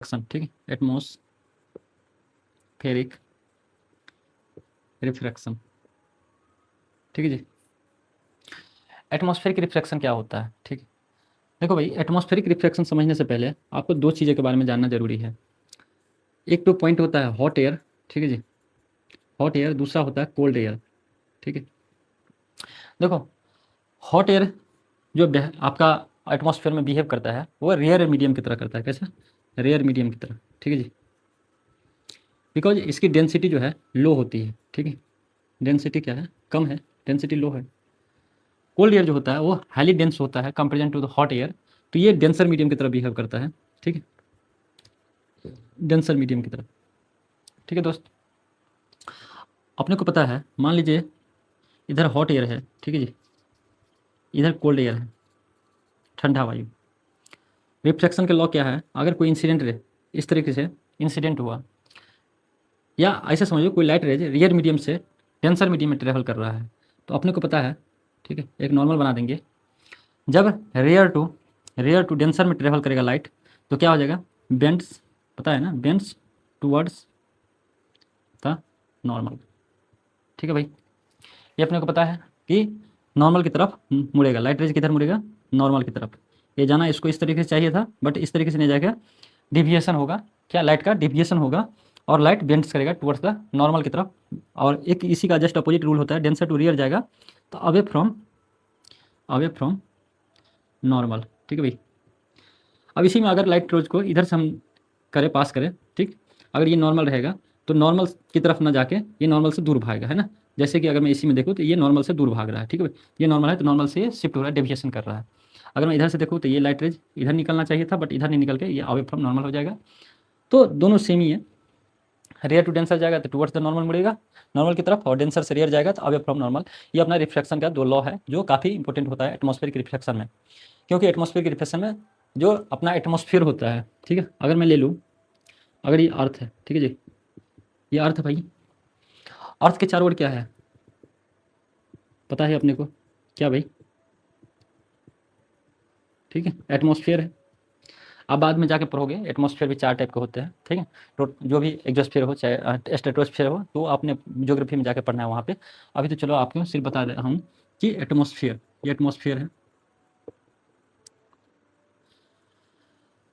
Refraction, ठीक है, atmospheric refraction, ठीक है जी। एटमॉस्फेरिक रिफ्रैक्शन क्या होता है, ठीक है। देखो भाई, एटमॉस्फेरिक रिफ्रैक्शन समझने से पहले आपको दो चीज़ों के बारे में जानना जरूरी है। एक तो पॉइंट होता है हॉट एयर, ठीक है जी, हॉट एयर। दूसरा होता है कोल्ड एयर, ठीक है। देखो, हॉट एयर जो आपका एटमॉस्फेयर में बिहेव करता है वो रेयर मीडियम की तरह करता है। कैसे? रेयर मीडियम की तरह, ठीक है जी। बिकॉज इसकी डेंसिटी जो है लो होती है, ठीक है। डेंसिटी क्या है? कम है, डेंसिटी लो है। कोल्ड एयर जो होता है वो हाईली डेंस होता है comparison to the hot air, तो ये डेंसर मीडियम की तरह बिहेव करता है, ठीक है, डेंसर मीडियम की तरह, ठीक है दोस्त। अपने को पता है, मान लीजिए इधर हॉट एयर है, ठीक है जी, इधर कोल्ड एयर है, ठंडा वायु। रिफ्लेक्शन के लॉ क्या है? अगर कोई इंसिडेंट इस तरीके से इंसिडेंट हुआ, या ऐसे समझो कोई लाइट रेज रियर मीडियम से डेंसर मीडियम में ट्रेवल कर रहा है, तो अपने को पता है, ठीक है, एक नॉर्मल बना देंगे। जब रेयर टू डेंसर में ट्रेवल करेगा लाइट, तो क्या हो जाएगा? बेंड्स, पता है ना, बेंड्स टूवर्ड्स द नॉर्मल, ठीक है भाई। ये अपने को पता है कि नॉर्मल की तरफ मुड़ेगा, लाइट रेज किधर मुड़ेगा? नॉर्मल की तरफ। ये जाना इसको इस तरीके से चाहिए था, बट इस तरीके से नहीं जाएगा, डिविएशन होगा। क्या? लाइट का डिविएशन होगा, और लाइट बेंड्स करेगा टुवर्ड्स द नॉर्मल की तरफ। और एक इसी का जस्ट अपोजिट रूल होता है, डेंसर टू रियर जाएगा तो अवे फ्रॉम नॉर्मल, ठीक है भाई। अब इसी में अगर लाइट रोज को इधर से हम पास करें, ठीक, अगर ये नॉर्मल रहेगा तो नॉर्मल की तरफ ना जाके ये नॉर्मल से दूर भागेगा, है ना। जैसे कि अगर मैं इसी में देखूँ तो ये नॉर्मल से दूर भाग रहा है, ठीक है भाई। ये नॉर्मल है तो नॉर्मल से ये शिफ्ट हो रहा है, डेविएशन कर रहा है। अगर मैं इधर से देखूँ तो ये लाइट रेज इधर निकलना चाहिए था, बट इधर नहीं निकल के ये अवे फ्रॉम नॉर्मल हो जाएगा। तो दोनों सेम ही है। रेयर टू डेंसर जाएगा तो टुवर्ड्स द नॉर्मल मुड़ेगा, नॉर्मल की तरफ, और डेंसर से रेयर जाएगा तो अवे फ्रॉम नॉर्मल। ये अपना रिफ्लेक्शन का दो लॉ है जो काफ़ी इंपॉर्टेंट होता है एटमॉस्फेरिक रिफ्लेक्शन में। क्योंकि एटमॉस्फेरिक रिफ्लेक्शन में जो अपना एटमॉस्फेयर होता है, ठीक है, अगर मैं ले लूँ, अगर ये अर्थ है, ठीक है जी, ये अर्थ है भाई। अर्थ के चारों ओर क्या है पता है अपने को? क्या भाई? ठीक है, एटमॉस्फेयर है। आप बाद में जाके पढ़ोगे एटमॉस्फेयर भी चार टाइप के होते हैं, ठीक है। तो जो भी एग्जोस्फेयर हो चाहे स्ट्रेटोस्फेयर हो, तो आपने ज्योग्राफी में जाके पढ़ना है वहाँ पे। अभी तो चलो आपको सिर्फ बता रहा हूँ कि एटमॉस्फेयर, ये एटमॉस्फेयर है।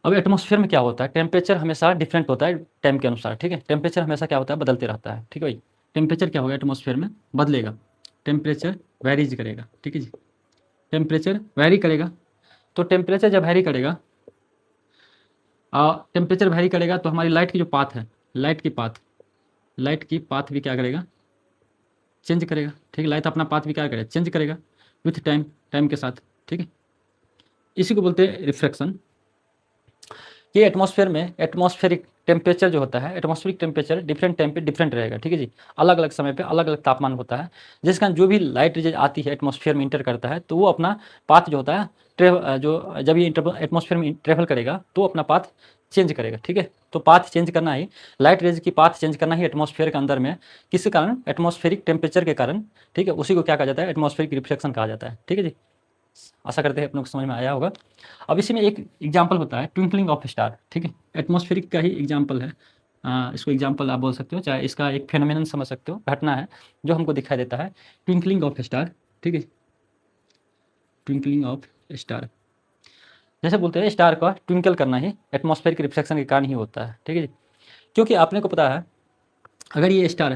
अब एटमॉस्फेयर में क्या होता है? टेम्परेचर हमेशा डिफरेंट होता है टाइम के अनुसार, ठीक है। टेम्परेचर हमेशा क्या होता है? बदलते रहता है, ठीक है भाई। टेम्परेचर क्या होगा एटमॉस्फेयर में? बदलेगा, टेम्परेचर वेरीज करेगा, ठीक है जी, टेम्परेचर वेरी करेगा। तो टेम्परेचर जब वेरी करेगा, टेम्परेचर वेरी करेगा तो हमारी लाइट की जो पाथ है, लाइट की पाथ भी क्या करेगा? चेंज करेगा, ठीक है। लाइट अपना पाथ भी क्या करेगा? चेंज करेगा विथ टाइम, टाइम के साथ, ठीक है। इसी को बोलते हैं रिफ्रैक्शन। ये एटमॉस्फेयर में एटमॉस्फेरिक टेम्परेचर जो होता है, एटमॉस्फेरिक टेम्परेचर डिफरेंट टाइम पे डिफरेंट रहेगा, ठीक है जी। अलग अलग समय पे अलग अलग तापमान होता है, जिस कारण जो भी लाइट जो आती है एटमॉस्फेयर में इंटर करता है, तो वो अपना पाथ जो होता है जो जब ये एटमॉस्फेयर में ट्रेवल करेगा तो अपना पाथ चेंज करेगा, ठीक है। तो पाथ चेंज करना ही, लाइट रेज की पाथ चेंज करना ही एटमॉस्फेयर के अंदर में किस कारण? एटमॉस्फेरिक टेम्परेचर के कारण, ठीक है। उसी को क्या कहा जाता है? एटमॉस्फेरिक रिफ्लेक्शन कहा जाता है, ठीक है जी। आशा करते हैं अपने को समझ में आया होगा। अब इसी में एक एग्जाम्पल होता है ट्विंकलिंग ऑफ स्टार, ठीक है। एटमॉस्फेरिक का ही एग्जाम्पल है। इसको एग्जाम्पल आप बोल सकते हो, चाहे इसका एक फेनोमेनन समझ सकते हो, घटना है जो हमको दिखाई देता है, ट्विंकलिंग ऑफ स्टार, ठीक है। ट्विंकलिंग ऑफ स्टार, जैसे बोलते हैं स्टार का ट्विंकल करना ही एटमॉस्फेरिक रिफ्लेक्शन के कारण ही होता है, ठीक है जी। क्योंकि आपने को पता है, अगर ये स्टार है